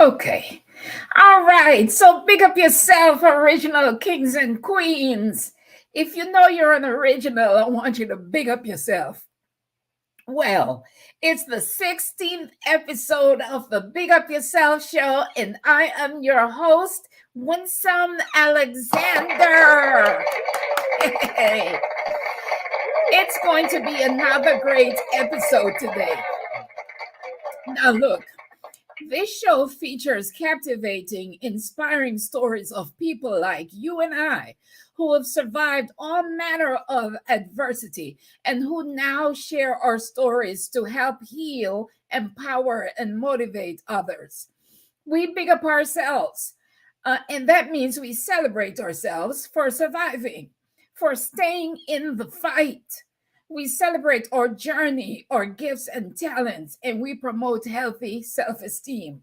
Okay. All right. So big up yourself, original kings and queens. If you know you're an original, I want you to big up yourself. Well, it's the 16th episode of the Big Up Yourself show, and I am your host, Winsome Alexander. Hey, it's going to be another great episode today. Now, look, this show features captivating, inspiring stories of people like you and I who have survived all manner of adversity and who now share our stories to help heal, empower, and motivate others. We big up ourselves, and that means we celebrate ourselves for surviving, for staying in the fight. We celebrate our journey, our gifts and talents, and we promote healthy self esteem.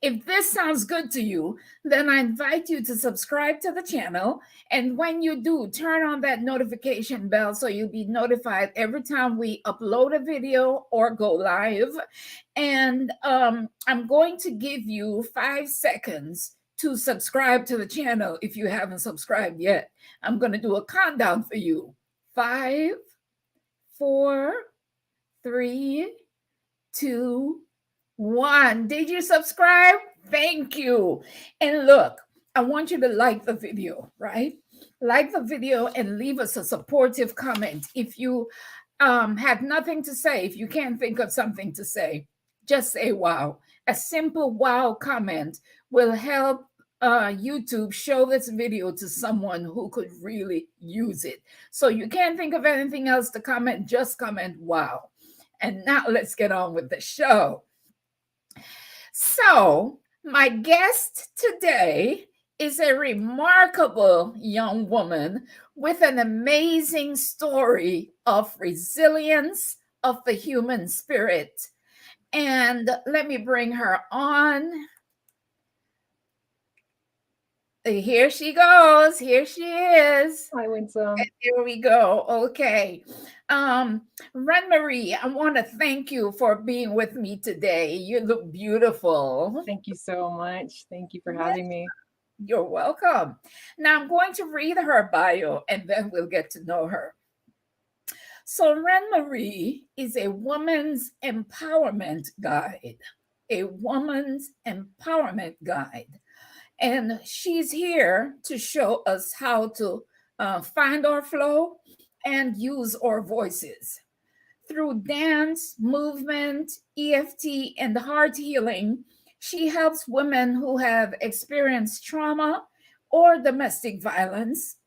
If this sounds good to you, then I invite you to subscribe to the channel. And when you do, turn on that notification bell so you'll be notified every time we upload a video or go live. And I'm going to give you 5 seconds to subscribe to the channel if you haven't subscribed yet. I'm going to do a countdown for you. 5, 4, 3, 2, 1. Did you subscribe? Thank you. And look, I want you to like the video, right? Like the video and leave us a supportive comment. If you have nothing to say, if you can't think of something to say, just say wow. A simple wow comment will help YouTube show this video to someone who could really use it. So you can't think of anything else to comment, just comment wow. And now let's get on with the show. So, my guest today is a remarkable young woman with an amazing story of resilience of the human spirit. And let me bring her on. Here she goes. Here she is. Hi, Winsome. And here we go. Okay. Marie, I want to thank you for being with me today. You look beautiful. Thank you so much. Thank you for Yes, having me. you're welcome. Now I'm going to read her bio and then we'll get to know her. So Marie is a woman's empowerment guide. A woman's empowerment guide. And she's here to show us how to find our flow and use our voices. Through dance, movement, EFT, and heart healing, she helps women who have experienced trauma or domestic violence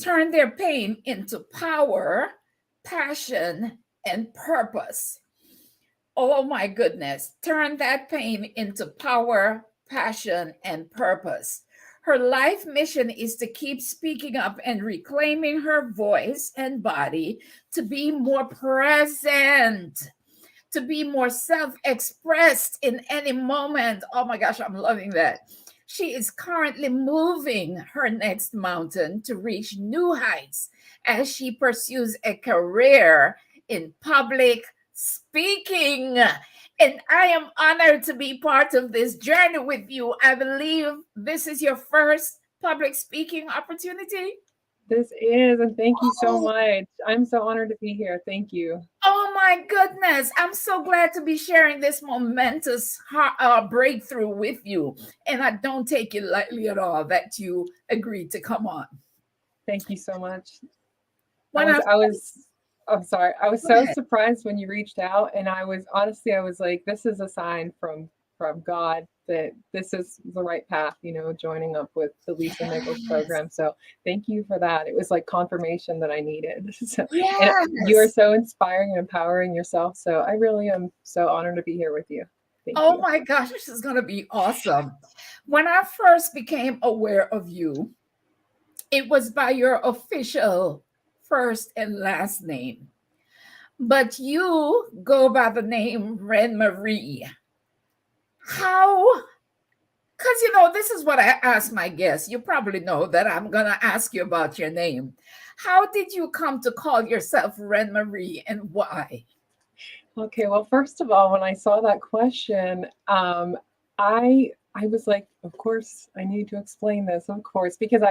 turn their pain into power, passion, and purpose. Oh my goodness, turn that pain into power, passion, and purpose. Her life mission is to keep speaking up and reclaiming her voice and body, to be more present, to be more self expressed in any moment. Oh my gosh, I'm loving that. She is currently moving her next mountain to reach new heights as she pursues a career in public speaking. And I am honored to be part of this journey with you. I believe this is your first public speaking opportunity. This is, and thank you so much. I'm so honored to be here. Thank you. Oh my goodness. I'm so glad to be sharing this momentous breakthrough with you. And I don't take it lightly at all that you agreed to come on. Thank you so much. When I'm sorry. I was so surprised when you reached out, and I was like, this is a sign from God that this is the right path, joining up with the Lisa Nichols program. So thank you for that. It was like confirmation that I needed. So, yes. And you are so inspiring and empowering yourself. So I really am so honored to be here with you. Thank you. My gosh, this is going to be awesome. When I first became aware of you, it was by your official first and last name. But you go by the name Marie. How? Because, this is what I ask my guests. You probably know that I'm going to ask you about your name. How did you come to call yourself Marie, and why? Okay, well, first of all, when I saw that question, I was like, of course, I need to explain this, of course, because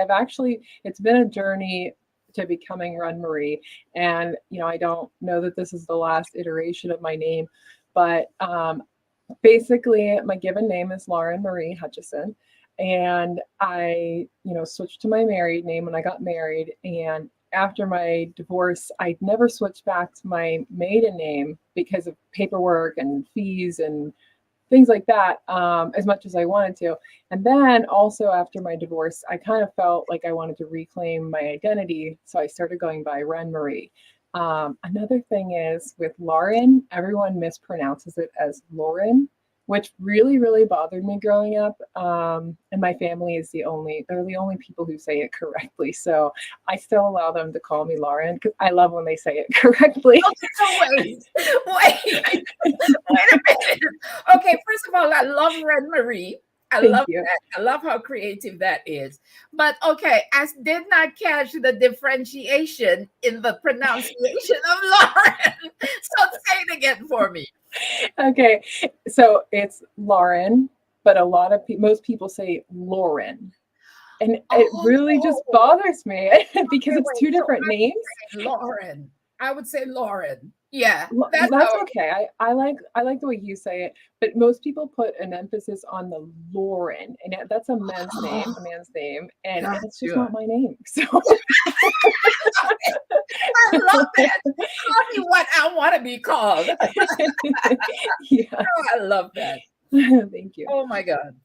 it's been a journey to becoming Run Marie, and I don't know that this is the last iteration of my name, but basically, my given name is Lauren Marie Hutchison, and I, switched to my married name when I got married, and after my divorce, I never switched back to my maiden name because of paperwork and fees and things like that, as much as I wanted to. And then also after my divorce, I kind of felt like I wanted to reclaim my identity. So I started going by Ren Marie. Another thing is with Lauren, everyone mispronounces it as Lauren, which really, really bothered me growing up. And my family they're the only people who say it correctly. So I still allow them to call me Lauren because I love when they say it correctly. Okay, so wait, wait a minute. Okay, first of all, I love Red Marie. I Thank love you. that. I love how creative that is. But okay, I did not catch the differentiation in the pronunciation of Lauren. So say it again for me. Okay, so it's Lauren, but most people say Lauren. And it really just Oh, bothers me because okay, it's wait. two So different names. Lauren. I would say Lauren. Yeah, that's That's how. okay. I like the way you say it, but most people put an emphasis on the Lauren, and that's a Oh, man's name, and that's just gotcha. not my name. So I love that. Call me what I want to be called. yeah, I love that. thank you. Oh my God.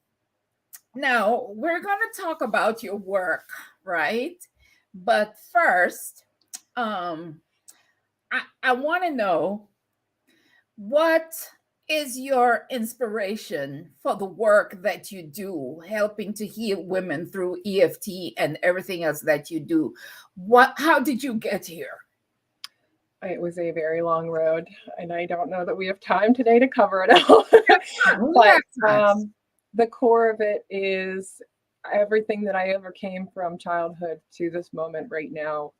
Now, we're going to talk about your work, right? But first, um, I want to know what is your inspiration for the work that you do, helping to heal women through EFT and everything else that you do? How did you get here? It was a very long road, and I don't know that we have time today to cover it all. We But have time. the core of it is everything that I overcame from childhood to this moment right now.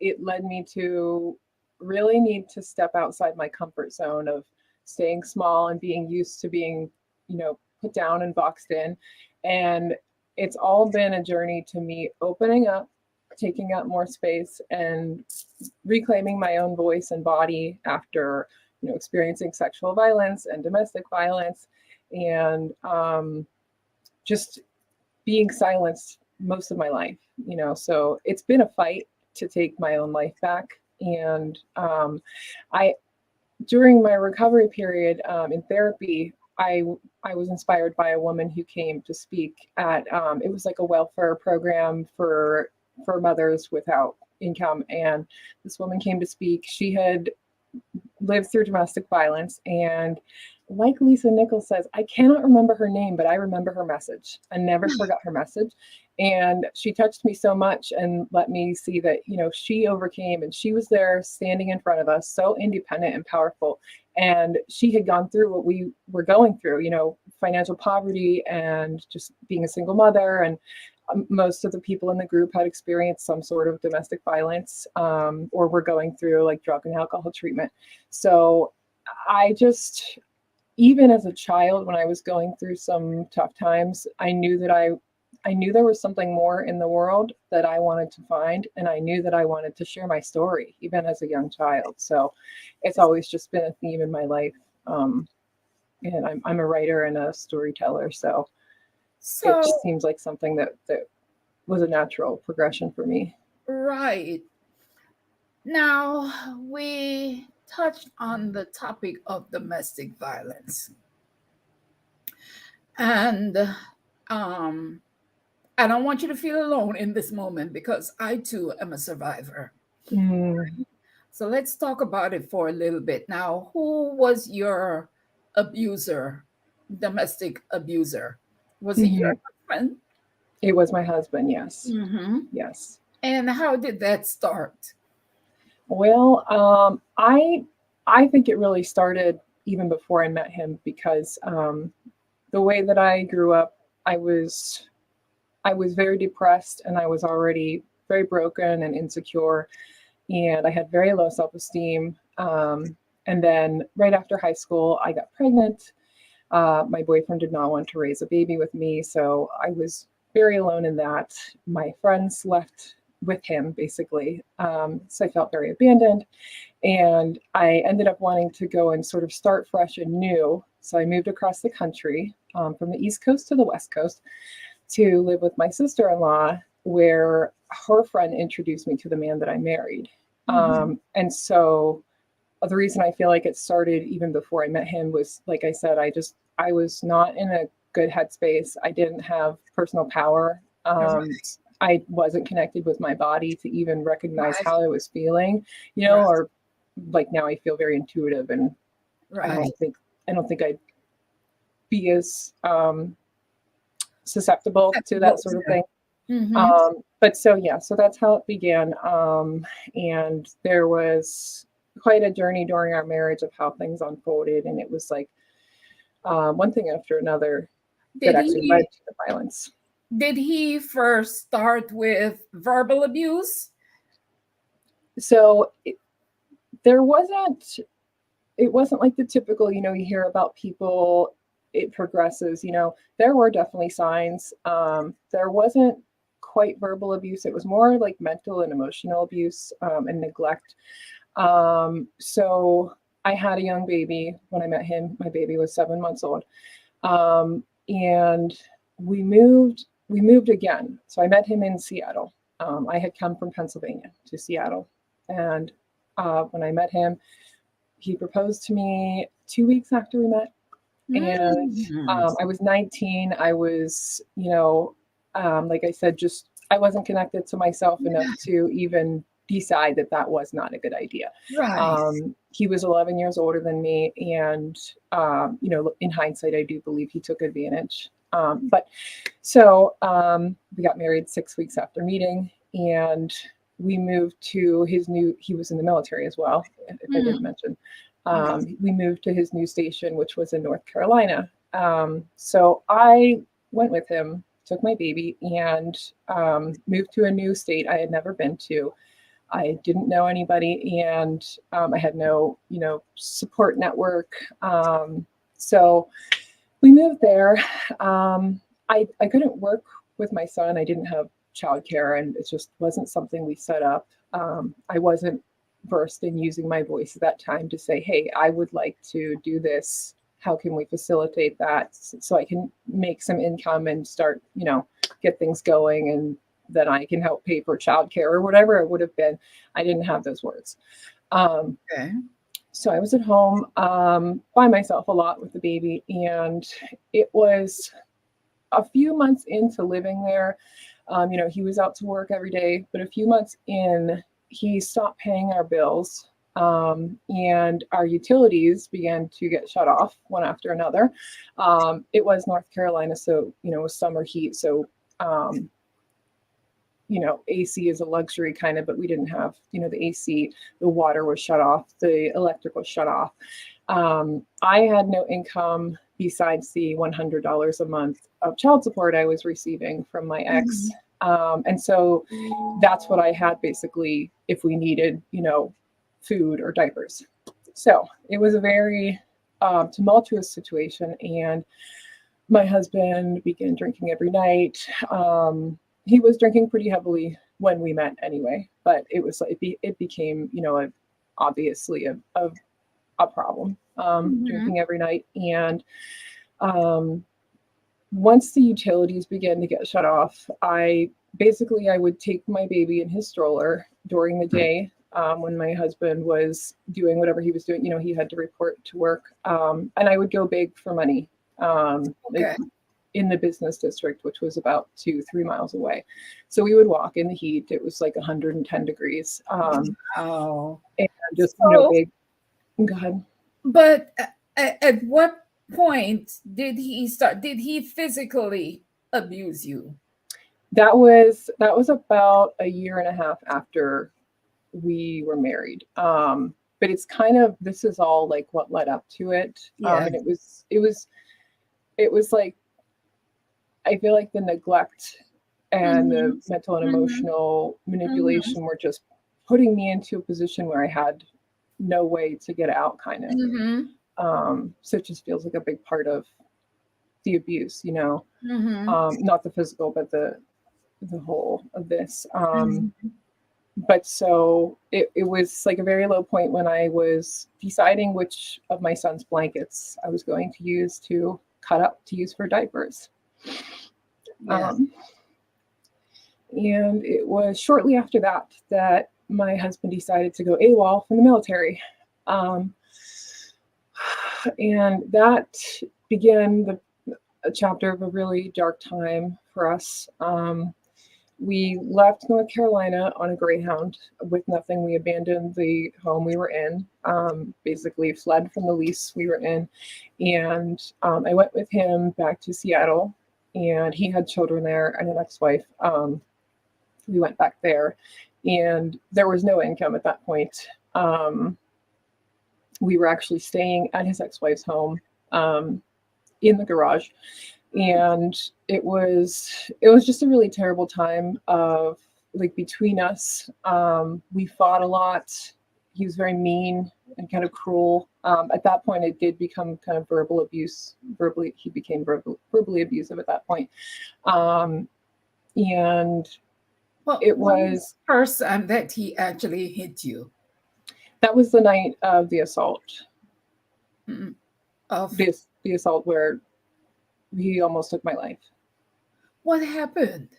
It led me to really need to step outside my comfort zone of staying small and being used to being, put down and boxed in. And it's all been a journey to me opening up, taking up more space, and reclaiming my own voice and body after experiencing sexual violence and domestic violence, and just being silenced most of my life. So it's been a fight to take my own life back. And I during my recovery period in therapy, I was inspired by a woman who came to speak at it was like a welfare program for mothers without income, and this woman came to speak. She had lived through domestic violence, and like Lisa Nichols says, I cannot remember her name, but I remember her message. I never forgot her message. And she touched me so much and let me see that, she overcame, and she was there standing in front of us, so independent and powerful. And she had gone through what we were going through, financial poverty and just being a single mother. And most of the people in the group had experienced some sort of domestic violence, or were going through like drug and alcohol treatment. So I just, even as a child, when I was going through some tough times, I knew there was something more in the world that I wanted to find, and I knew that I wanted to share my story, even as a young child. So it's always just been a theme in my life. And I'm a writer and a storyteller, so it So, just seems like something that was a natural progression for me. right. Now, we touched on the topic of domestic violence. And um, I don't want you to feel alone in this moment because I too am a survivor. Mm. So let's talk about it for a little bit. Now, who was your abuser, domestic abuser? Was it your Mhm. husband? It was my husband, yes. Mm-hmm. Yes. And how did that start? Well, I think it really started even before I met him because the way that I grew up, I was I was very depressed, and I was already very broken and insecure, and I had very low self-esteem. And then right after high school, I got pregnant. My boyfriend did not want to raise a baby with me, so I was very alone in that. My friends left with him, basically. So I felt very abandoned. And I ended up wanting to go and sort of start fresh and new. So I moved across the country from the East Coast to the West Coast to live with my sister-in-law, where her friend introduced me to the man that I married. And so the reason I feel like it started even before I met him was, like I said, I was not in a good headspace. I didn't have personal power. I wasn't connected with my body to even recognize how I was feeling, or like now I feel very intuitive, and I don't think I'd be as susceptible to that sort of thing. But so that's how it began. And there was quite a journey during our marriage of how things unfolded, and it was like one thing after another that actually led to the violence. Did he first start with verbal abuse? So it wasn't like the typical, you hear about people, it progresses, there were definitely signs. There wasn't quite verbal abuse. It was more like mental and emotional abuse and neglect. So I had a young baby when I met him. My baby was 7 months old. And we moved again. So I met him in Seattle. I had come from Pennsylvania to Seattle. And when I met him, he proposed to me 2 weeks after we met. And I was 19. I was, like I said, I wasn't connected to myself enough to even decide that was not a good idea. He was 11 years older than me. And, in hindsight, I do believe he took advantage. But so we got married 6 weeks after meeting, and we moved to he was in the military as well, if I didn't mention. We moved to his new station, which was in North Carolina. So I went with him, took my baby, and moved to a new state I had never been to. I didn't know anybody, and I had no, support network. So we moved there. I couldn't work with my son. I didn't have childcare, and it just wasn't something we set up. I wasn't versed in using my voice at that time to say, hey, I would like to do this. How can we facilitate that so I can make some income and start, get things going, and then I can help pay for childcare or whatever it would have been. I didn't have those words. So I was at home by myself a lot with the baby, and it was a few months into living there. He was out to work every day, but a few months in, he stopped paying our bills, and our utilities began to get shut off one after another. It was North Carolina, so, it was summer heat. So, AC is a luxury kind of, but we didn't have, the AC, the water was shut off, the electric was shut off. I had no income besides the $100 a month of child support I was receiving from my ex. And so that's what I had basically if we needed, food or diapers. So it was a very tumultuous situation. And my husband began drinking every night. He was drinking pretty heavily when we met anyway, but it became, obviously a problem, drinking every night. And once the utilities began to get shut off, I would take my baby in his stroller during the day when my husband was doing whatever he was doing. He had to report to work, and I would go beg for money in the business district, which was about 2-3 miles away. So we would walk in the heat. It was like 110 degrees. And just, beg. Go ahead. But at what point did he physically abuse you? That was about a year and a half after we were married. But it's kind of, this is all like what led up to it. And it was like, I feel like the neglect and the mental and emotional manipulation were just putting me into a position where I had no way to get out, kind of. So it just feels like a big part of the abuse, you know, not the physical, but the whole of this. But so it was like a very low point when I was deciding which of my son's blankets I was going to use to cut up to use for diapers. Yes. And it was shortly after that my husband decided to go AWOL from the military. And that began a chapter of a really dark time for us. We left North Carolina on a Greyhound with nothing. We abandoned the home we were in, basically fled from the lease we were in. And I went with him back to Seattle, and he had children there and an ex-wife. We went back there, and there was no income at that point. We were actually staying at his ex-wife's home in the garage. And it was just a really terrible time of like between us. We fought a lot. He was very mean and kind of cruel. At that point, it did become kind of verbal abuse. He became verbally abusive at that point. And well, it was the first time that he actually hit you. That was the night of the assault. Of the assault where he almost took my life. What happened?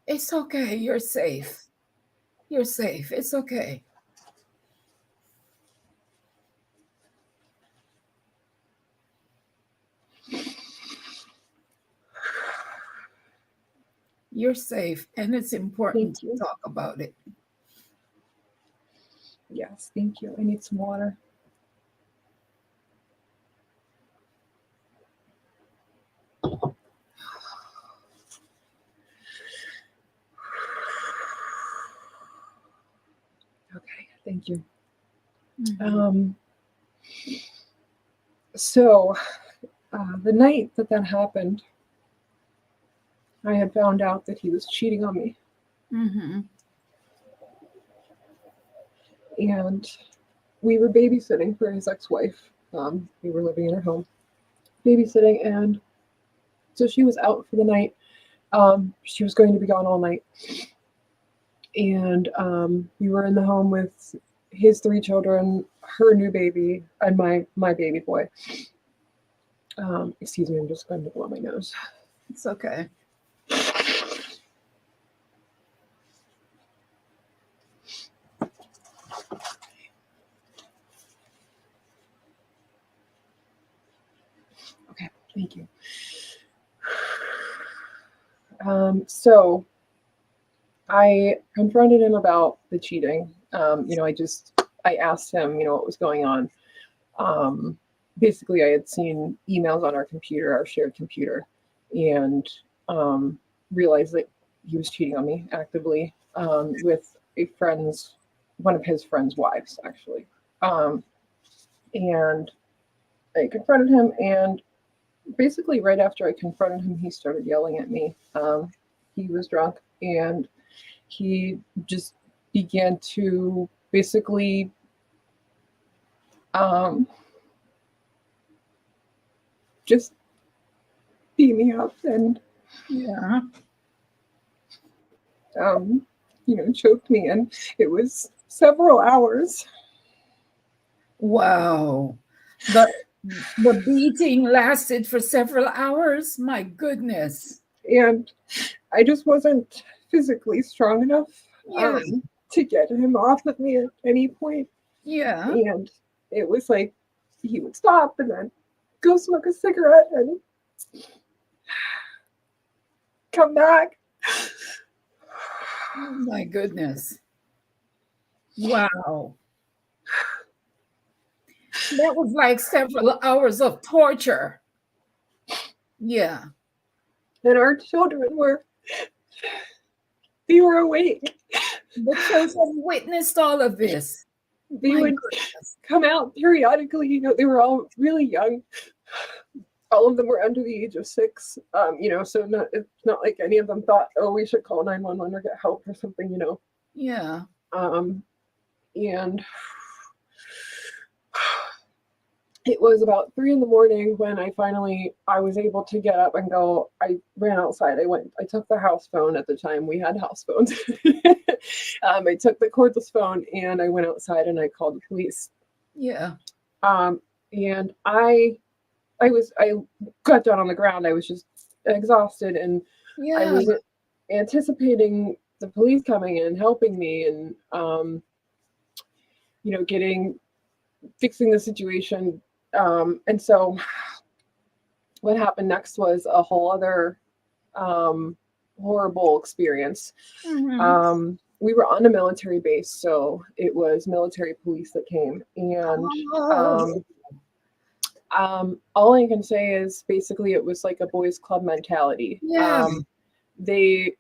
It's okay. You're safe. You're safe. It's okay. You're safe, and it's important to talk about it. Yes, thank you. I need some water. Okay, thank you. So the night that happened, I had found out that he was cheating on me. And we were babysitting for his ex-wife. We were living in her home, babysitting, and so she was out for the night. She was going to be gone all night. And we were in the home with his 3 children, her new baby, and my baby boy. Excuse me, I'm just going to blow my nose. It's okay. Okay, thank you. So I confronted him about the cheating. I asked him, what was going on. Basically, I had seen emails on our shared computer, and realized that he was cheating on me actively with one of his friend's wives, actually. And I confronted him, and basically right after I confronted him, he started yelling at me. He was drunk, and he just began to basically just beat me up and choked me, and it was several hours. Wow. The beating lasted for several hours. My goodness. And I just wasn't physically strong enough to get him off of me at any point. Yeah. And it was like he would stop and then go smoke a cigarette and come back. Oh my goodness. Wow. That was like several hours of torture. Yeah. And our children were awake. The children witnessed all of this. They would come out periodically. They were all really young. All of them were under the age of 6. So it's not like any of them thought, oh, we should call 911 or get help or something, Yeah. And it was about 3 in the morning when I was able to get up and go. I ran outside. I took the house phone. At the time we had house phones. I took the cordless phone and I went outside and I called the police. Yeah. And I got down on the ground. I was just exhausted, and I Yeah. was anticipating the police coming in, helping me, and fixing the situation. And so what happened next was a whole other horrible experience. Mhm. We were on a military base, so it was military police that came, and Oh. all I can say is basically it was like a boys' club mentality. Yeah. They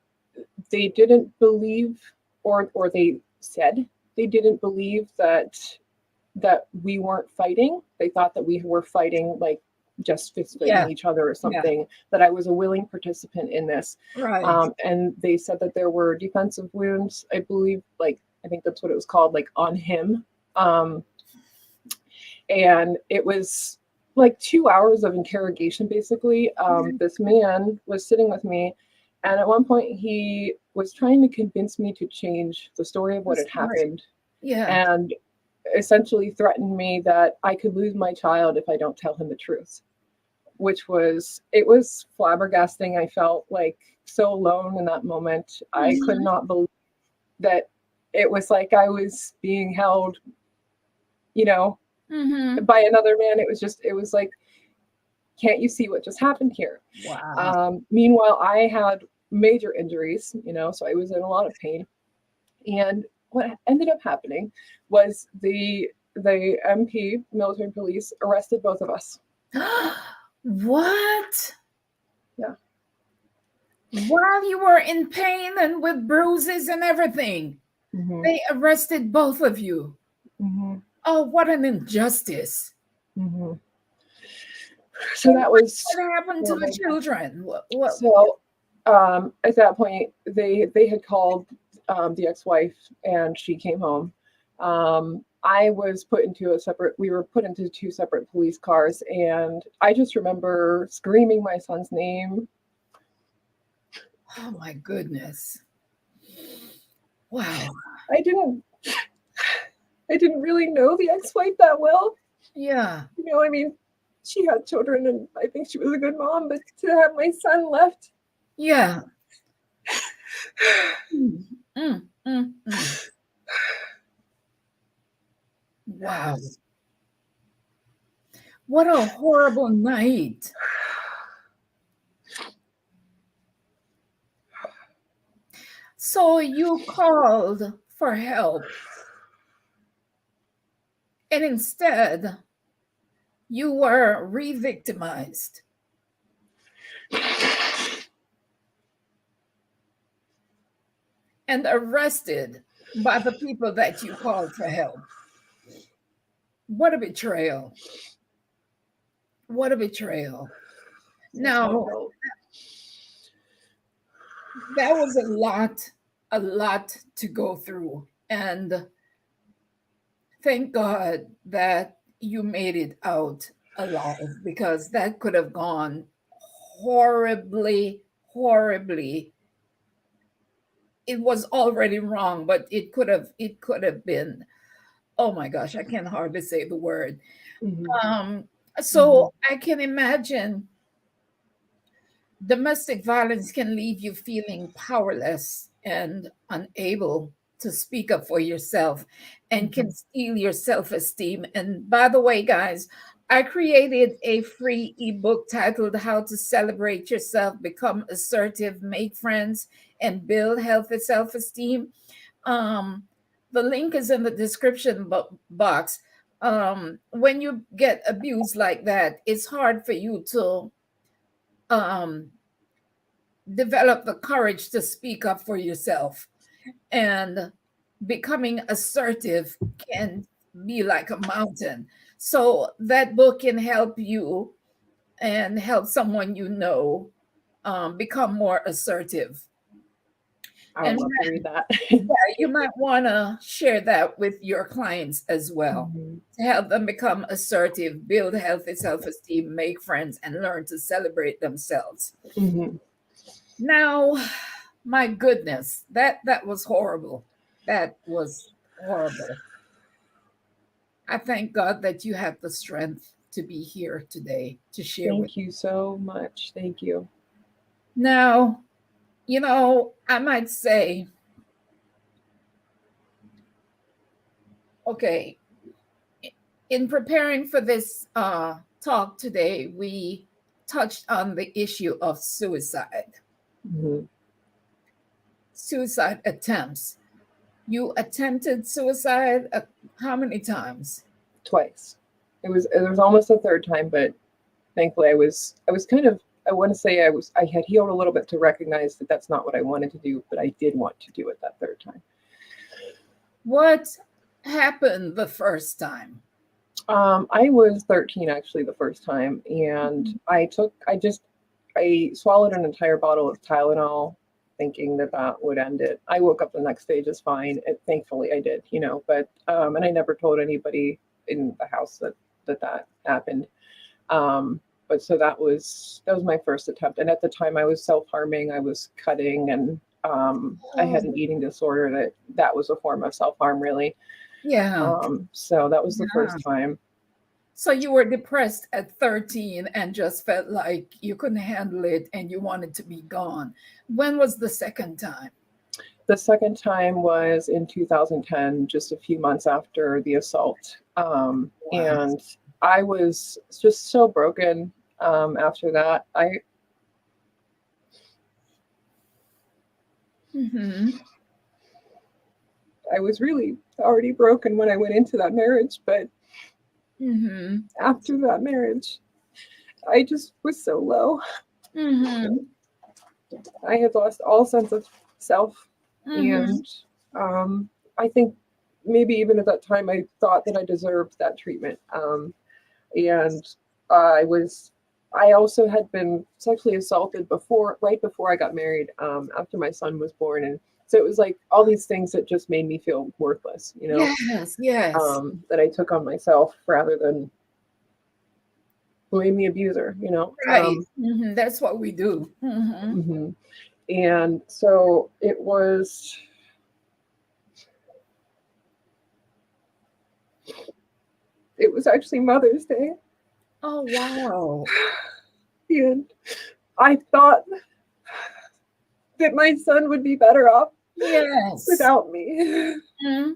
they didn't believe, or they said they didn't believe that we weren't fighting. They thought that we were fighting, like just fist fighting Yeah. each other or Yeah. something, that I was a willing participant in this. Right. And they said that there were defensive wounds, I believe, like, I think that's what it was called, like on him. And it was like 2 hours of interrogation, basically. This man was sitting with me, and at one point he was trying to convince me to change the story of what had Right. happened, Yeah. and essentially threatened me that I could lose my child if I don't tell him the truth, it was flabbergasting. I felt like so alone in that moment. I could Mhm. not believe that it was like I was being held, you know, Mhm. by another man. It was like, can't you see what just happened here? Wow. Meanwhile, I had major injuries, so I was in a lot of pain. And what ended up happening was the MP, military police, arrested both of us. What? Yeah. While you were in pain and with bruises and everything, Mm-hmm. they arrested both of you. Mm-hmm. Oh, what an injustice. Mm-hmm. So that was What happened to the horrible. children? What? So at that point, they had called the ex-wife, and she came home. I was we were put into two separate police cars, and I just remember screaming my son's name. Oh my goodness. Wow. I didn't really know the ex-wife that well. Yeah. I mean, she had children, and I think she was a good mom, but to have my son left. Yeah. Mm, mm, mm. Wow. What a horrible night. So you called for help, and instead you were re-victimized and arrested by the people that you called for help. What a betrayal. What a betrayal. Now, that was a lot to go through. And thank God that you made it out alive, because that could have gone horribly, horribly. It was already wrong, but it could have been, oh my gosh, I can hardly say the word. Mm-hmm. So I can imagine domestic violence can leave you feeling powerless and unable to speak up for yourself, and can steal your self-esteem. And by the way, guys, I created a free ebook titled How to Celebrate Yourself, Become Assertive, Make Friends, and Build Healthy Self-Esteem. Um, the link is in the description box. When you get abused like that, it's hard for you to um, develop the courage to speak up for yourself. And becoming assertive can be like a mountain. So that book can help you and help someone become more assertive. I would And love to read that. you might want to share that with your clients as well Mhm. to help them become assertive, build healthy self esteem, make friends, and learn to celebrate themselves. Mhm. Now, my goodness, that was horrible. That was horrible. I thank God that you have the strength to be here today to share with. Thank you so much. Thank you. Now, I might say, okay, in preparing for this talk today, we touched on the issue of Mhm. suicide attempts. You attempted suicide how many times? Twice. It was almost a third time, but thankfully I was kind of, I want to say I had healed a little bit to recognize that that's not what I wanted to do, but I did want to do it that third time. What happened the first time? I was 13 actually the first time, and I swallowed an entire bottle of Tylenol, thinking that that would end it. I woke up the next day just fine. Thankfully, I did, but and I never told anybody in the house that happened. But so that was my first attempt, and at the time I was self-harming. I was cutting, and I had an eating disorder that was a form of self-harm, really. Yeah. So that was the Yeah. first time. So you were depressed at 13 and just felt like you couldn't handle it and you wanted to be gone. When was the second time? The second time was in 2010, just a few months after the assault. Wow. And I was just so broken after that. Mm-hmm. I was really already broken when I went into that marriage, but Mm-hmm. after that marriage, I just was so low. Mm-hmm. I had lost all sense of self, Mm-hmm. and I think maybe even at that time I thought that I deserved that treatment. And I was I also had been sexually assaulted right before I got married, after my son was born, and so it was like all these things that just made me feel worthless, Yes, yes. that I took on myself rather than blame the abuser. Right. That's what we do. Mm-hmm. Mhm. And so it was actually Mother's Day, Oh, wow. and I thought that my son would be better off Yes. without me. Mm-hmm.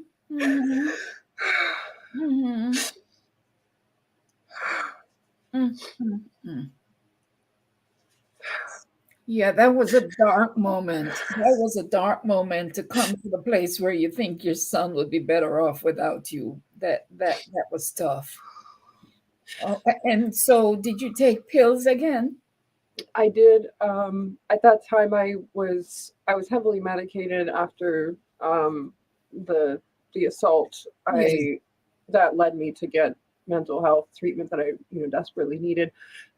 Mm-hmm. Mm-hmm. Yeah, that was a dark moment. That was a dark moment to come to the place where you think your son would be better off without you. That was tough. Oh, and so did you take pills again? I did. At that time, I was heavily medicated after the the assault. Yes. That led me to get mental health treatment that I desperately needed.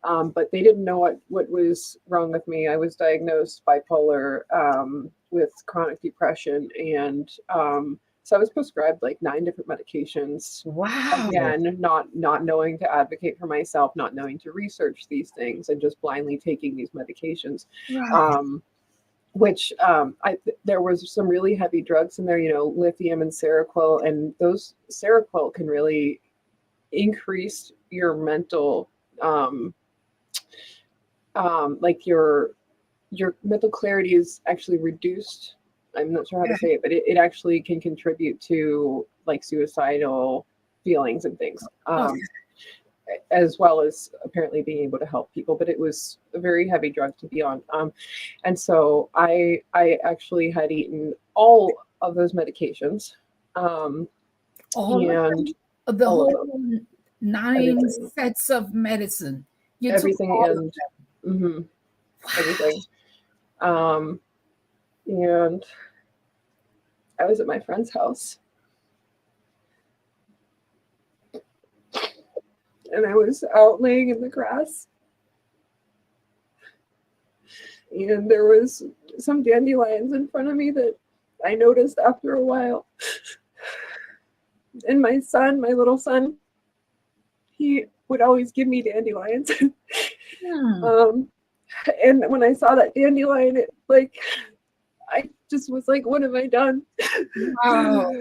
But they didn't know what was wrong with me. I was diagnosed bipolar, with chronic depression, and so I was prescribed like 9 different medications. Wow. Again, not knowing to advocate for myself, not knowing to research these things, and just blindly taking these medications. Right. Um, which there was some really heavy drugs in there, lithium and Seroquel, and those Seroquel can really increase your mental, um, like your mental clarity is actually reduced. I'm not sure how to say it, but it actually can contribute to like suicidal feelings and things, Okay. as well as apparently being able to help people. But it was a very heavy drug to be on, and so I actually had eaten all of those medications, All of and them, the all of whole them, 9 everything, sets of medicine. You took everything, all of and mhm, them. everything. Um, and I was at my friend's house, and I was out laying in the grass, and there was some dandelions in front of me that I noticed after a while. And my little son, he would always give me dandelions. And when I saw that dandelion, I just was like, what have I done? Wow.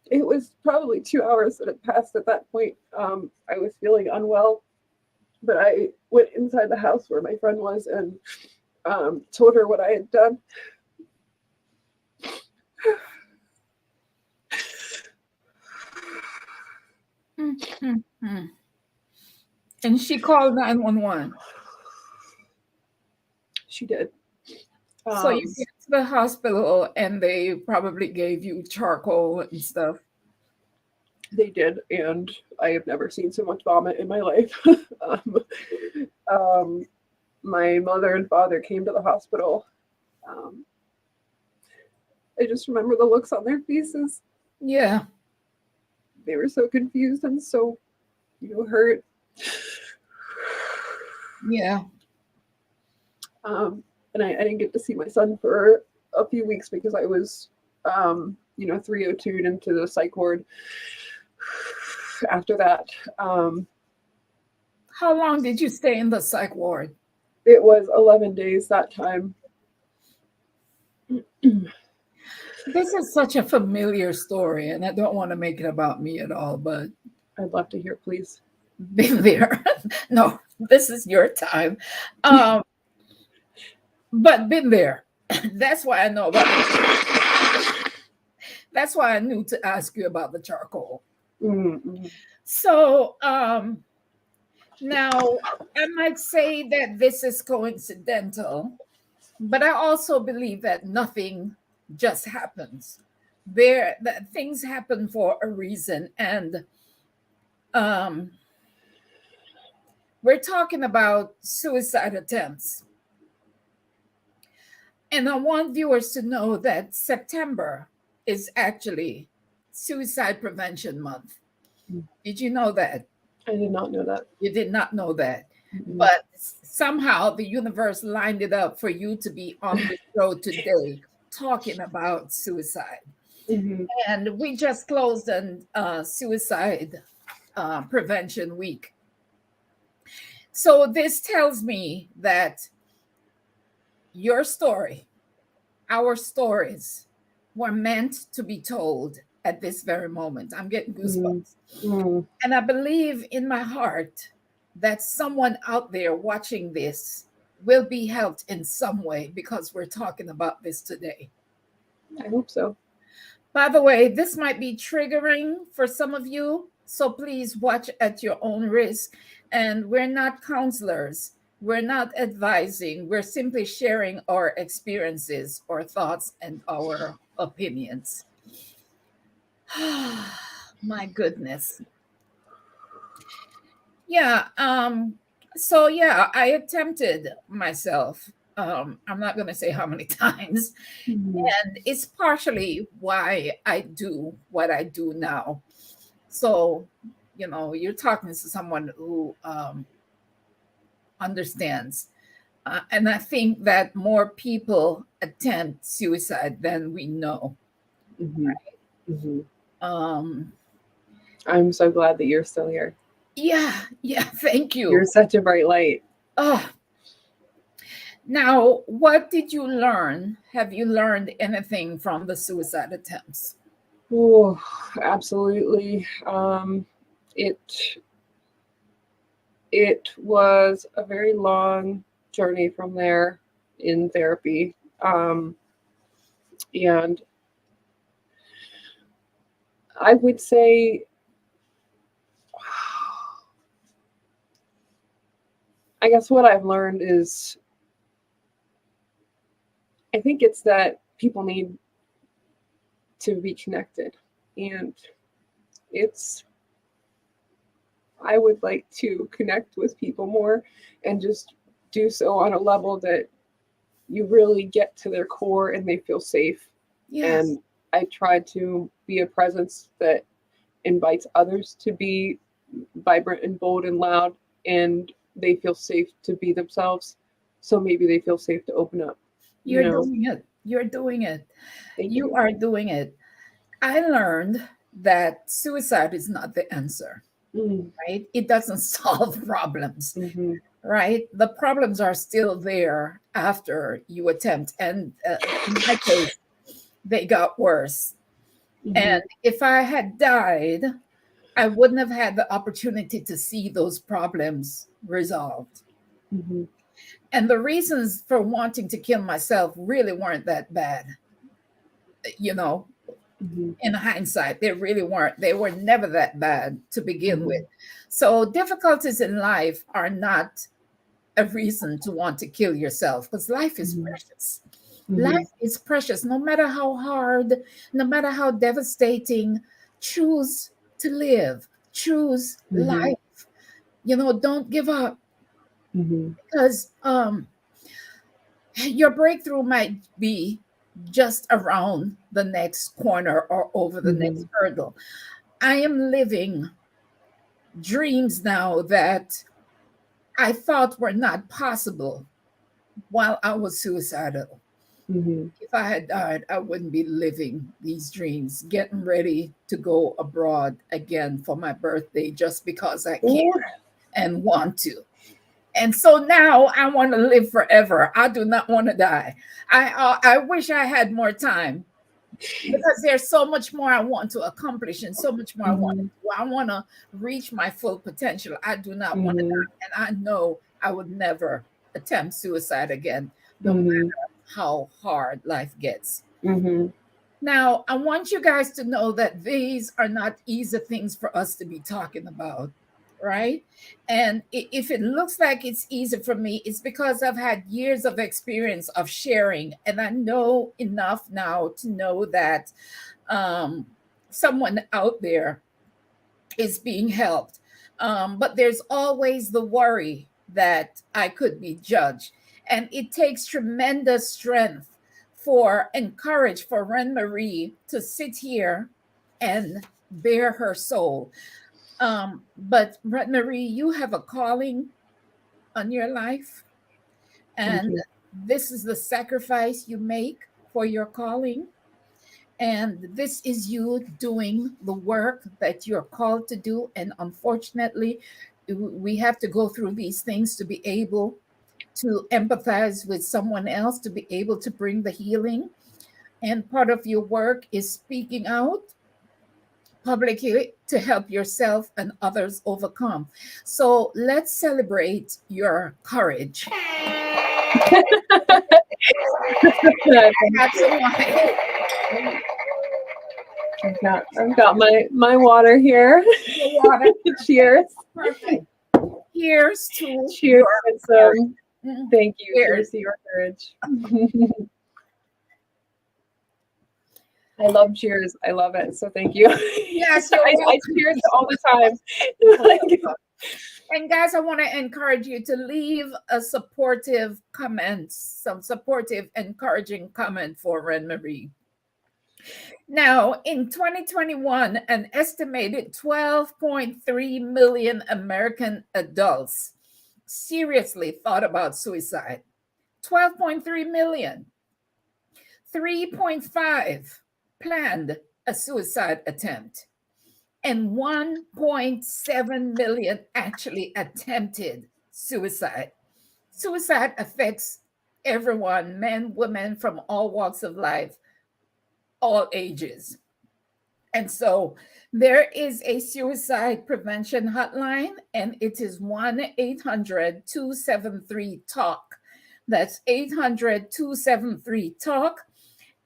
It was probably 2 hours that had passed at that point. I was feeling unwell, but I went inside the house where my friend was and told her what I had done. And she called 911. She did. So you get to the hospital and they probably gave you charcoal and stuff. They did, and I have never seen so much vomit in my life. My mother and father came to the hospital. I just remember the looks on their faces. Yeah. They were so confused and so, hurt. Yeah. And I didn't get to see my son for a few weeks because I was, 302'd into the psych ward. After that, how long did you stay in the psych ward? It was 11 days that time. This is such a familiar story, and I don't want to make it about me at all, but I'd love to hear, please. Been there. No, this is your time. But been there. That's why I know about it. That's why I knew to ask you about the charcoal. Mm-hmm. So now I might say that this is coincidental, but I also believe that nothing just happens. That things happen for a reason, and we're talking about suicide attempts. And I want viewers to know that September is actually Suicide Prevention Month. Did you know that? I did not know that. You did not know that. Mm-hmm. But somehow the universe lined it up for you to be on the show today talking about suicide. Mm-hmm. And we just closed on Suicide Prevention Week. So this tells me that your story, our stories, were meant to be told at this very moment. I'm getting goosebumps. Mm-hmm. And I believe in my heart that someone out there watching this will be helped in some way because we're talking about this today. I hope so. By the way, this might be triggering for some of you, so please watch at your own risk. And we're not counselors. We're not advising. We're simply sharing our experiences, our thoughts, and our opinions. My goodness. Yeah. So yeah, I attempted myself. I'm not going to say how many times. Mm-hmm. And it's partially why I do what I do now. So, you're talking to someone who understands. And I think that more people attempt suicide than we know. Mm-hmm. Right? Mm-hmm. I'm so glad that you're still here. Yeah, thank you. You're such a bright light. Now, what did you learn? Have you learned anything from the suicide attempts? Oh, absolutely. It was a very long journey from there in therapy. And I would say I guess what I've learned is I think it's that people need to be connected, and I would like to connect with people more and just do so on a level that you really get to their core and they feel safe. Yes. And I try to be a presence that invites others to be vibrant and bold and loud, and they feel safe to be themselves. So maybe they feel safe to open up. You're doing it. You're doing it. Thank You are doing it. I learned that suicide is not the answer, right? It doesn't solve problems, Mm-hmm. right? The problems are still there after you attempt. And in my case, they got worse. Mm-hmm. And if I had died, I wouldn't have had the opportunity to see those problems resolved. Mm-hmm. And the reasons for wanting to kill myself really weren't that bad. You know, Mm-hmm. in hindsight, they really weren't. They were never that bad to begin Mhm. with. So difficulties in life are not a reason to want to kill yourself, because life is Mhm. precious. Mhm. Life is precious. No matter how hard, no matter how devastating, choose to live. Choose Mhm. life. Don't give up, Mhm. because your breakthrough might be just around the next corner or over the next Mhm. hurdle. I am living dreams now that I thought were not possible while I was suicidal. Mhm. If I had died, I wouldn't be living these dreams, getting ready to go abroad again for my birthday just because I can and want to. And so now I want to live forever. I do not want to die. I wish I had more time, because there's so much more I want to accomplish and so much more I want to Mhm. do. I want to reach my full potential. I do not want to Mhm. die. And I know I would never attempt suicide again, no Mhm. matter how hard life gets. Mhm. Now, I want you guys to know that these are not easy things for us to be talking about, right? And if it looks like it's easy for me, it's because I've had years of experience of sharing, and I know enough now to know that someone out there is being helped. But there's always the worry that I could be judged. And it takes tremendous strength and courage for Ren Marie to sit here and bare her soul. But Ren Marie, you have a calling on your life, Thank and you. this is the sacrifice you make for your calling. And this is you doing the work that you're called to do. And unfortunately, we have to go through these things to be able to empathize with someone else, to be able to bring the healing. And part of your work is speaking out publicly to help yourself and others overcome. So let's celebrate your courage. I have some wine. I've got my water here. The water. Cheers. Perfect. Here's to Cheers. your courage. Thank you. Cheers. Cheers to your courage. I love cheers. I love it. So thank you. Yes, I cheers all the time. And guys, I want to encourage you to leave a supportive comment, some supportive, encouraging comment for Ren Marie. Now, in 2021, an estimated 12.3 million American adults seriously thought about suicide. 12.3 million. 3.5 planned a suicide attempt, and 1.7 million actually attempted suicide. Suicide affects everyone, men, women, from all walks of life, all ages. And so there is a suicide prevention hotline, and it is 1-800-273-TALK. That's 800-273-TALK.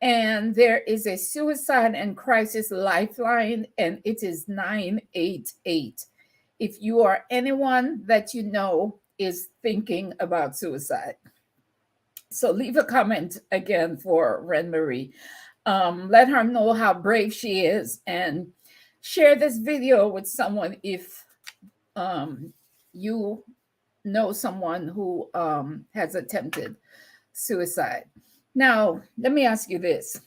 And there is a suicide and crisis lifeline, and it is 988. If you are anyone that you know is thinking about suicide. So leave a comment again for Ren Marie. Let her know how brave she is, and share this video with someone if you know someone who has attempted suicide. Now, let me ask you this.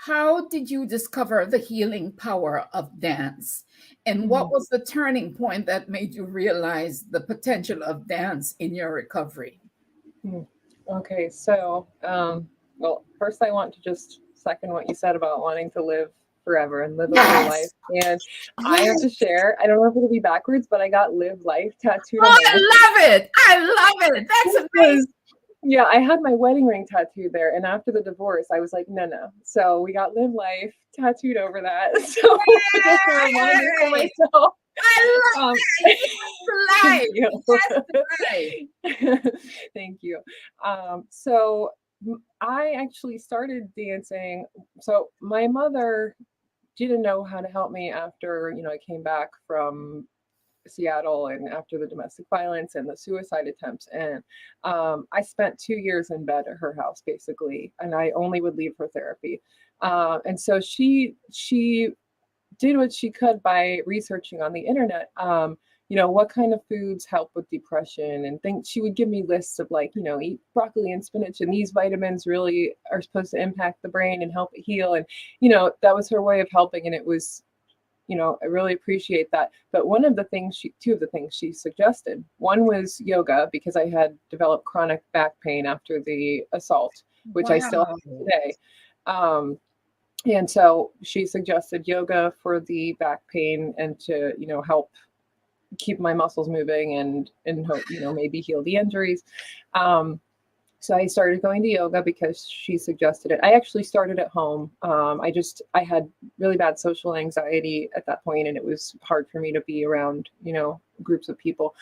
How did you discover the healing power of dance? And what was the turning point that made you realize the potential of dance in your recovery? Mhm. Okay, so, well, first I want to just second what you said about wanting to live forever and live a full life. Yes. And I have Yes. to share, I don't know if it'll be backwards, but I got live life tattooed on Oh, my wrist. I love it. I love it. That's This amazing. was, yeah, I had my wedding ring tattooed there. And after the divorce, I was like, no. So we got live life tattooed over that. So just a reminder for Yay. myself. I love Um, that. Yes, Thank you. life. Thank you. So I actually started dancing. So my mother didn't know how to help me after, I came back from Seattle and after the domestic violence and the suicide attempts. And I spent 2 years in bed at her house, basically, and I only would leave for therapy. And so she did what she could by researching on the internet, what kind of foods help with depression and things. She would give me lists of like, eat broccoli and spinach, and these vitamins really are supposed to impact the brain and help it heal. And, that was her way of helping. And it was, I really appreciate that. But two of the things she suggested, one was yoga, because I had developed chronic back pain after the assault, which I still have today. And so she suggested yoga for the back pain and to, help keep my muscles moving and hope, maybe heal the injuries. So I started going to yoga because she suggested it. I actually started at home. I had really bad social anxiety at that point, and it was hard for me to be around, groups of people.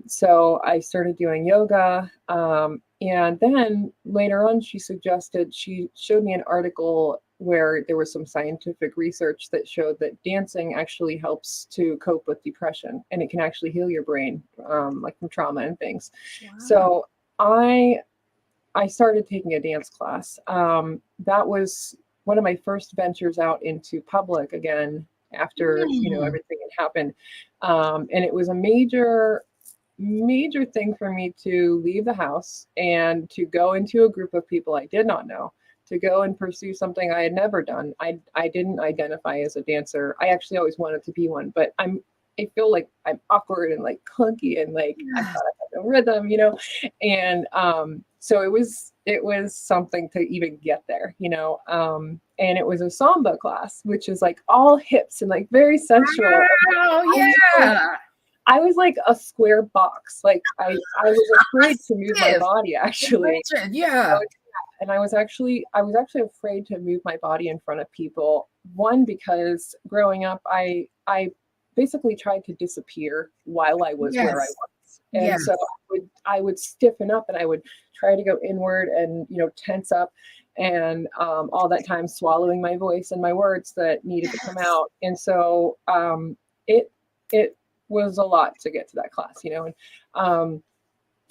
So I started doing yoga. And then later on, she showed me an article where there was some scientific research that showed that dancing actually helps to cope with depression, and it can actually heal your brain, like from trauma and things. Wow. So I started taking a dance class. That was one of my first ventures out into public again after, everything had happened. And it was a major thing for me to leave the house and to go into a group of people I did not know, to go and pursue something I had never done. I didn't identify as a dancer. I actually always wanted to be one, but I feel like I'm awkward and like clunky and like I thought I had no rhythm, and so it was something to even get there, and it was a samba class, which is like all hips and like very sensual. Oh, yeah. I was like a square box. Like I was afraid to move my body, actually. Yeah. And I was actually afraid to move my body in front of people. One, because growing up, I basically tried to disappear while I was where I was. And so I would stiffen up and I would try to go inward and, tense up, and all that time swallowing my voice and my words that needed to come out. And so it was a lot to get to that class, and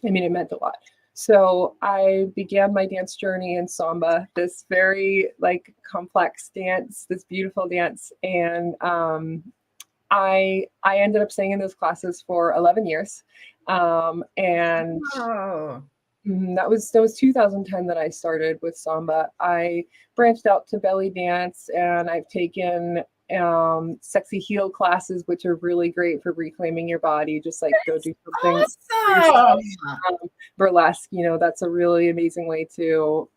it meant a lot. So I began my dance journey in samba, this very like complex dance, this beautiful dance. And I ended up staying in those classes for 11 years. And that was 2010 that I started with samba. I branched out to belly dance, and I've taken sexy heel classes, which are really great for reclaiming your body. Just like go do something. Awesome. Burlesque, that's a really amazing way to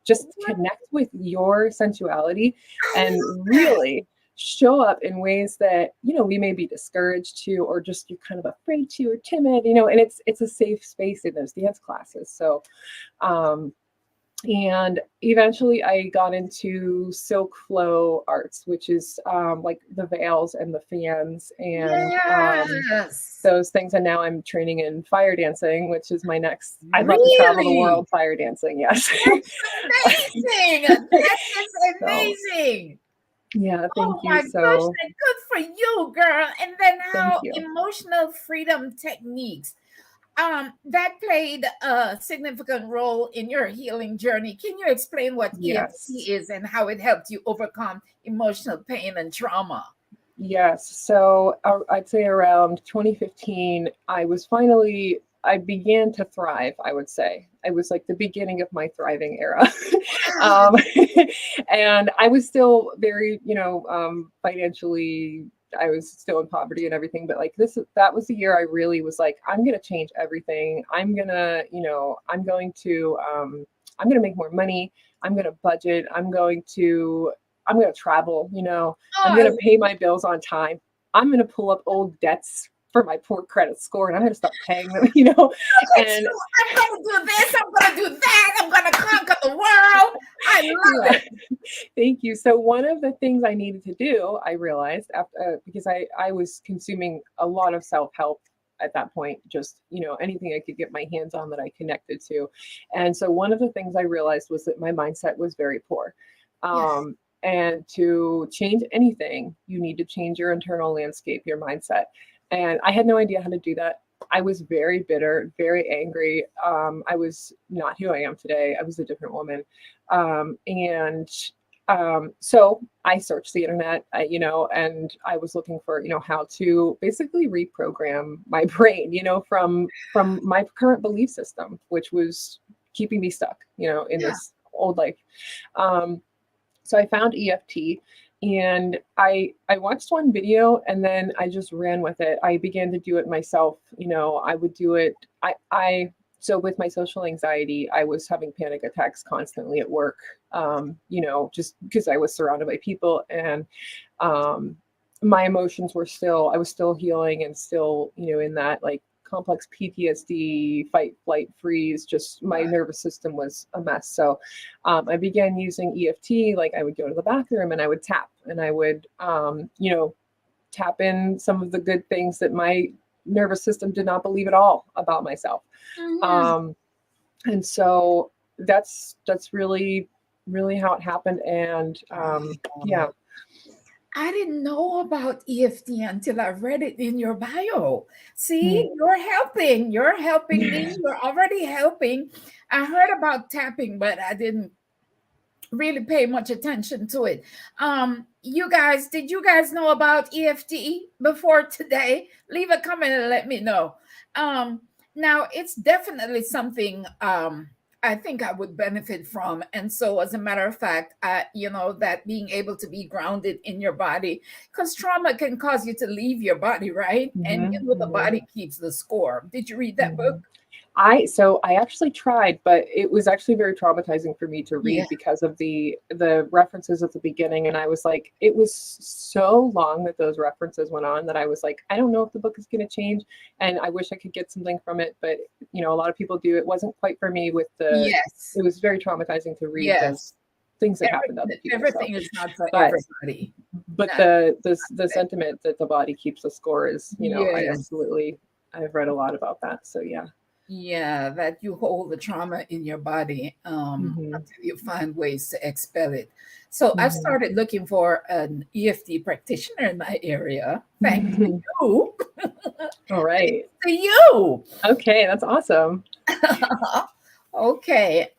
just connect with your sensuality and really show up in ways that we may be discouraged to, or just you're kind of afraid to, or timid, and it's a safe space in those dance classes. So and eventually I got into silk flow arts, which is like the veils and the fans and those things. And now I'm training in fire dancing, which is my next. I'd love to travel the world fire dancing. Yes. That's amazing. That is amazing. Yeah, thank you. My gosh, good for you, girl. And then how emotional freedom techniques that played a significant role in your healing journey. Can you explain what EFT is and how it helped you overcome emotional pain and trauma? Yes. So I'd say around 2015, I began to thrive, I would say. It was like the beginning of my thriving era. Um, and I was still very, financially, I was still in poverty and everything, but like that was the year I really was like, I'm going to change everything. I'm going to make more money. I'm going to budget. I'm going to travel, I'm going to pay my bills on time. I'm going to pull up old debts for my poor credit score and I'm going to start paying them, and I'm going to do this. I'm going to do that. I'm going to conquer the world. I love it. Thank you. So one of the things I needed to do, I realized after, because I was consuming a lot of self-help at that point, just, anything I could get my hands on that I connected to. And so one of the things I realized was that my mindset was very poor. Yes. And to change anything, you need to change your internal landscape, your mindset. And I had no idea how to do that. I was very bitter, very angry. I was not who I am today. I was a different woman. So I searched the internet, and I was looking for, how to basically reprogram my brain, from my current belief system, which was keeping me stuck, in this old life. So I found EFT. And I watched one video and then I just ran with it. I began to do it myself. I would do it. So with my social anxiety, I was having panic attacks constantly at work, just because I was surrounded by people and my emotions I was still healing and still, in that like complex PTSD, fight, flight, freeze, just my nervous system was a mess. So I began using EFT. Like I would go to the bathroom and I would tap and I would, tap in some of the good things that my nervous system did not believe at all about myself. And so that's really, really how it happened. And yeah. I didn't know about EFT until I read it in your bio. See, you're helping. You're helping me. You're already helping. I heard about tapping, but I didn't really pay much attention to it. Did you guys know about EFT before today? Leave a comment and let me know. Now, it's definitely something I think I would benefit from. And so, as a matter of fact, that being able to be grounded in your body, because trauma can cause you to leave your body, right? And the body keeps the score. Did you read that book? I actually tried, but it was actually very traumatizing for me to read because of the references at the beginning. And I was like, it was so long that those references went on that I was like, I don't know if the book is going to change. And I wish I could get something from it. But, a lot of people do. It wasn't quite for me with it was very traumatizing to read those things that happened to other people. Everything is not for everybody. But the sentiment that the body keeps the score is, I've read a lot about that. So, yeah. Yeah, that you hold the trauma in your body until you find ways to expel it. So I started looking for an EFT practitioner in my area. Thanks to you. All right. Thanks to you. Okay, that's awesome. Okay.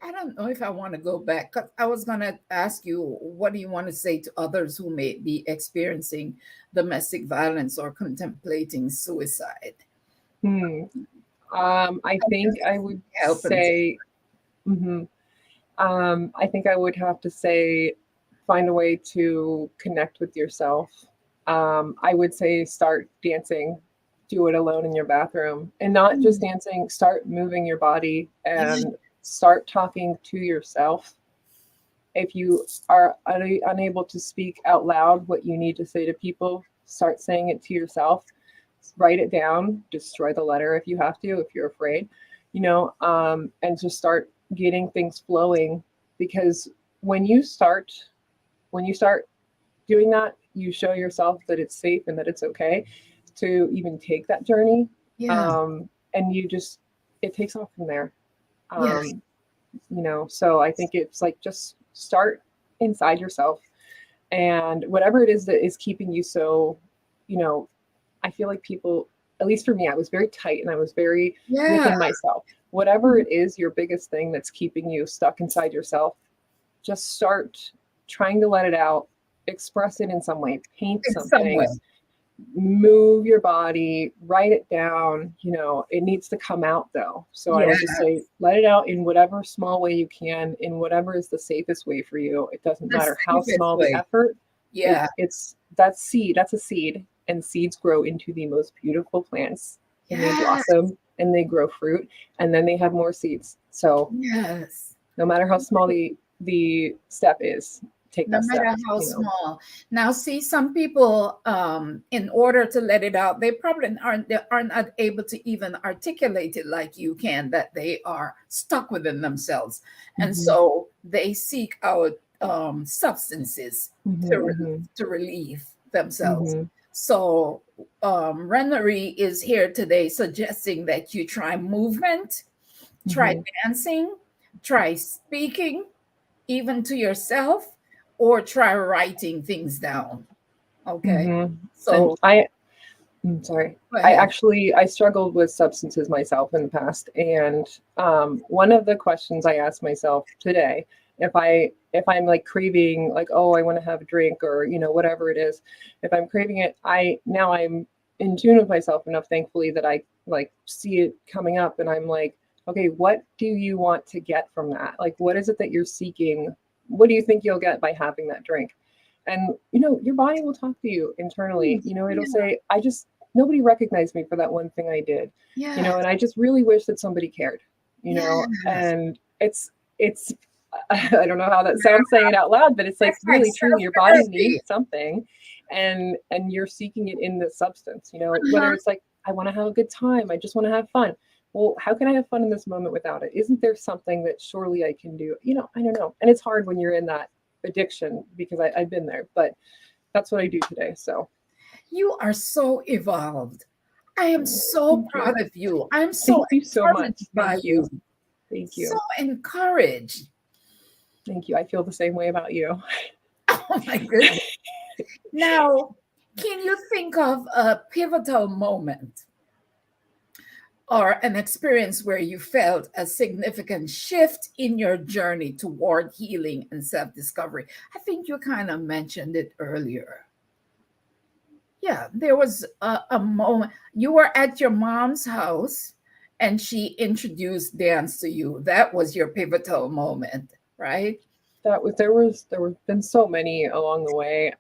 I don't know if I want to go back because I was going to ask you, what do you want to say to others who may be experiencing domestic violence or contemplating suicide? I think I would say, I think I would have to say, find a way to connect with yourself. I would say start dancing, do it alone in your bathroom, and not just dancing, start moving your body and start talking to yourself. If you are unable to speak out loud what you need to say to people, start saying it to yourself. Write it down, destroy the letter if you have to, if you're afraid, and just start getting things flowing. Because when you start doing that, you show yourself that it's safe and that it's okay to even take that journey. And it takes off from there. So I think it's like, just start inside yourself, and whatever it is that is keeping you so, I feel like people, at least for me, I was very tight and I was very within myself. Whatever it is, your biggest thing that's keeping you stuck inside yourself, just start trying to let it out, express it in some way, paint something, move your body, write it down. It needs to come out though. So I would just say, let it out in whatever small way you can, in whatever is the safest way for you. It doesn't The matter how safest small way. the effort. Yeah. That's a seed, and seeds grow into the most beautiful plants, and they Yes. blossom and they grow fruit, and then they have more seeds. So Yes. no matter how small the step is, take No that step. matter how small. Now, see, some people, in order to let it out, they probably are not able to even articulate it like you can, that they are stuck within themselves. And so they seek out substances to relieve themselves. So Rennery is here today suggesting that you try movement, try dancing, try speaking, even to yourself, or try writing things down. Okay. So And I'm sorry. I struggled with substances myself in the past. And one of the questions I asked myself today, if I'm like craving, like, oh, I want to have a drink, or, whatever it is, if I'm craving it, I'm in tune with myself enough, thankfully, that I like see it coming up, and I'm like, okay, what do you want to get from that? Like, what is it that you're seeking? What do you think you'll get by having that drink? And, your body will talk to you internally. It'll say, nobody recognized me for that one thing I did, and I just really wish that somebody cared, and it's, I don't know how that sounds saying it out loud, but it's like really true. Your body needs something, and you're seeking it in the substance, whether it's like, I want to have a good time. I just want to have fun. Well, how can I have fun in this moment without it? Isn't there something that surely I can do? I don't know. And it's hard when you're in that addiction, because I've been there, but that's what I do today. So you are so evolved. I am so proud of you. I'm so thank you so much by you. Thank you. So encouraged. Thank you. I feel the same way about you. Oh my goodness. Now, can you think of a pivotal moment or an experience where you felt a significant shift in your journey toward healing and self-discovery? I think you kind of mentioned it earlier. Yeah, there was a moment. You were at your mom's house and she introduced dance to you. That was your pivotal moment, right? There were been so many along the way.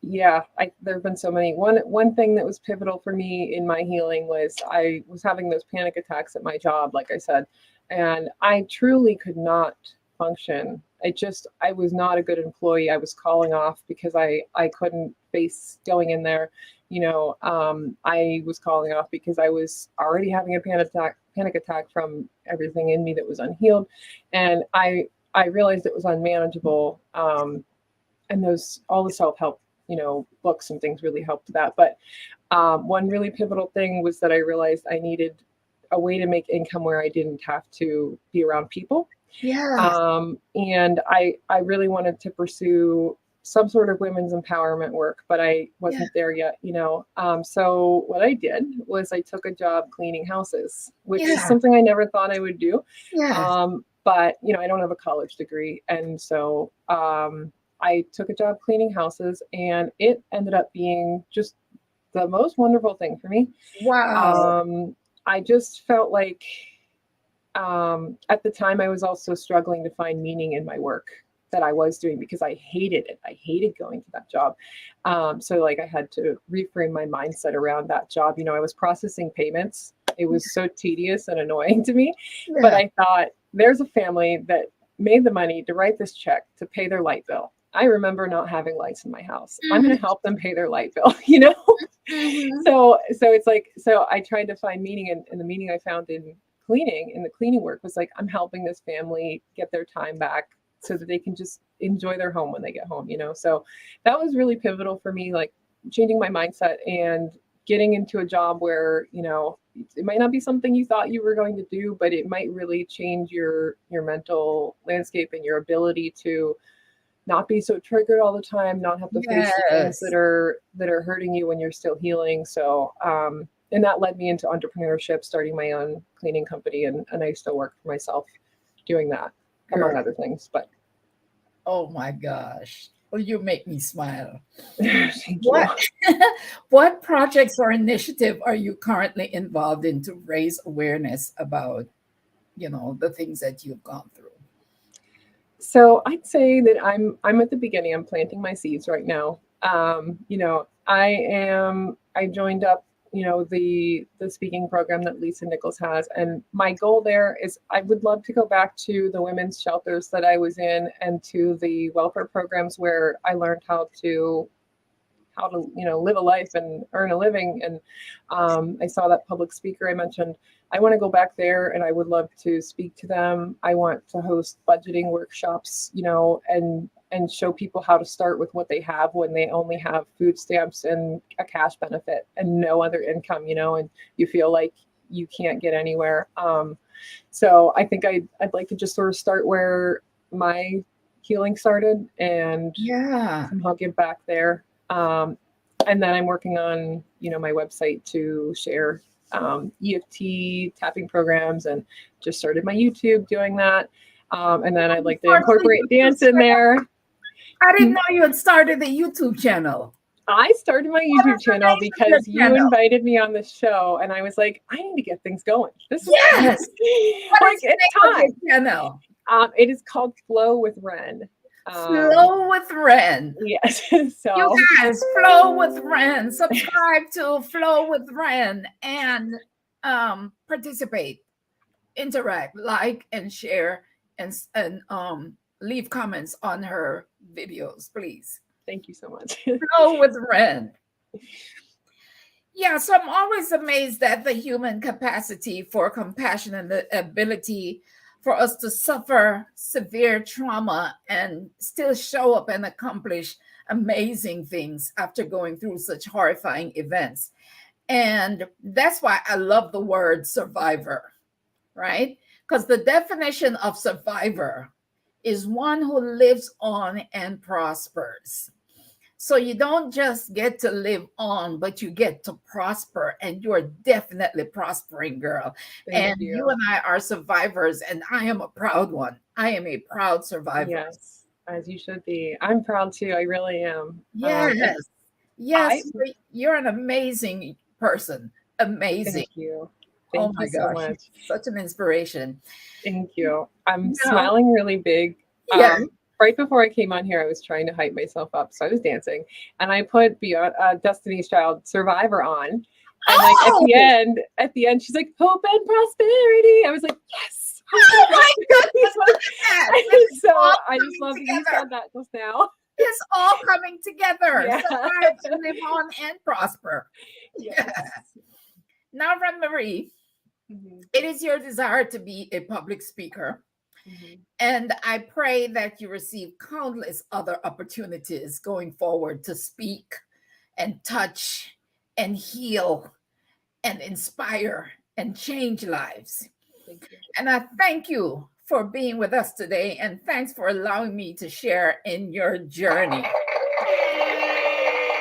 There have been so many. One thing that was pivotal for me in my healing was I was having those panic attacks at my job, like I said, and I truly could not function. I was not a good employee. I was calling off because I couldn't face going in there. I was calling off because I was already having a panic attack from everything in me that was unhealed, and I realized it was unmanageable. And all the self-help books and things really helped that. But one really pivotal thing was that I realized I needed a way to make income where I didn't have to be around people. And I really wanted to pursue some sort of women's empowerment work, but I wasn't there yet, so what I did was I took a job cleaning houses, which is something I never thought I would do. But I don't have a college degree, and so I took a job cleaning houses, and it ended up being just the most wonderful thing for me. Wow. I just felt like at the time I was also struggling to find meaning in my work that I was doing, because I hated it. I hated going to that job. So like I had to reframe my mindset around that job. I was processing payments. It was so tedious and annoying to me, but I thought, there's a family that made the money to write this check to pay their light bill. I remember not having lights in my house. I'm going to help them pay their light bill, So it's like, so I tried to find meaning, and the meaning I found in the cleaning work was like, I'm helping this family get their time back so that they can just enjoy their home when they get home, So that was really pivotal for me, like changing my mindset and getting into a job where, it might not be something you thought you were going to do, but it might really change your mental landscape and your ability to not be so triggered all the time, not have to face the things that are hurting you when you're still healing. So, and that led me into entrepreneurship, starting my own cleaning company, and I still work for myself doing that, among other things. But oh my gosh, Well, you make me smile. Thank you. What what projects or initiative are you currently involved in to raise awareness about, the things that you've gone through? So I'd say that I'm at the beginning. I'm planting my seeds right now. I joined up, the speaking program that Lisa Nichols has, and my goal there is I would love to go back to the women's shelters that I was in and to the welfare programs where I learned how to live a life and earn a living. And I saw that public speaker I mentioned. I want to go back there, and I would love to speak to them. I want to host budgeting workshops, and show people how to start with what they have when they only have food stamps and a cash benefit and no other income, and you feel like you can't get anywhere. So I think I'd like to just sort of start where my healing started and somehow give back there. And then I'm working on, my website to share EFT tapping programs, and just started my YouTube doing that. And then I'd like to incorporate dance in there. I didn't know you had started a YouTube channel. I started my YouTube channel because you invited me on the show, and I was like, I need to get things going. This is Yes. What is it's the name time. of your channel? It is called Flow with Ren. Flow with Ren. Yes. So you guys, Flow with Ren. Subscribe to Flow with Ren and participate, interact, like, and share, and leave comments on her videos, please. Thank you so much. Flow with Ren. Yeah, so I'm always amazed at the human capacity for compassion and the ability for us to suffer severe trauma and still show up and accomplish amazing things after going through such horrifying events. And that's why I love the word survivor, right? Because the definition of survivor is one who lives on and prospers. So you don't just get to live on, but you get to prosper, and you're definitely prospering, girl. Thank you. You and I are survivors, and I am a proud one. I am a proud survivor. Yes, as you should be. I'm proud too. I really am. Yes. You're an amazing person. Amazing. Thank you. Thank you so much. Such an inspiration. Thank you. I'm smiling really big. Yeah. Right before I came on here, I was trying to hype myself up. So I was dancing, and I put Beyond Destiny's Child Survivor on. And at the end, she's like, hope and prosperity. I was like, yes. Oh my goodness. So I just love that you said that just now. It's all coming together. Yeah. Survive to live on and prosper. Yes. Now, Marie, it is your desire to be a public speaker. And I pray that you receive countless other opportunities going forward to speak and touch and heal and inspire and change lives. Thank you. And I thank you for being with us today, and thanks for allowing me to share in your journey.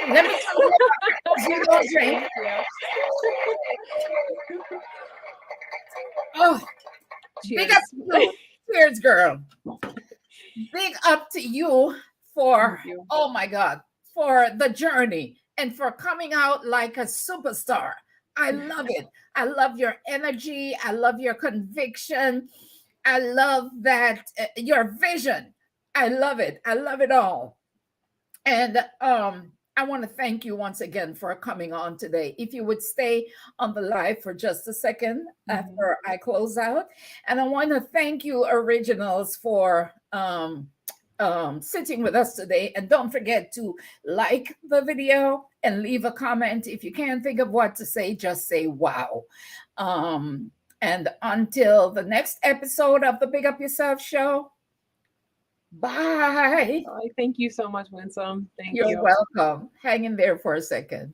Let me tell you about you don't drink. Oh, cheers. Big up to you. Cheers, girl. Big up to you for, oh my God, for the journey and for coming out like a superstar. I love it. I love your energy. I love your conviction. I love that your vision. I love it. I love it all. And I want to thank you once again for coming on today. If you would stay on the live for just a second after I close out. And I want to thank you, Originals, for sitting with us today. And don't forget to like the video and leave a comment. If you can't think of what to say, just say wow. And until the next episode of the Big Up Yourself show, bye. Thank you so much, Winsome. Thank you. You're welcome. Hang in there for a second.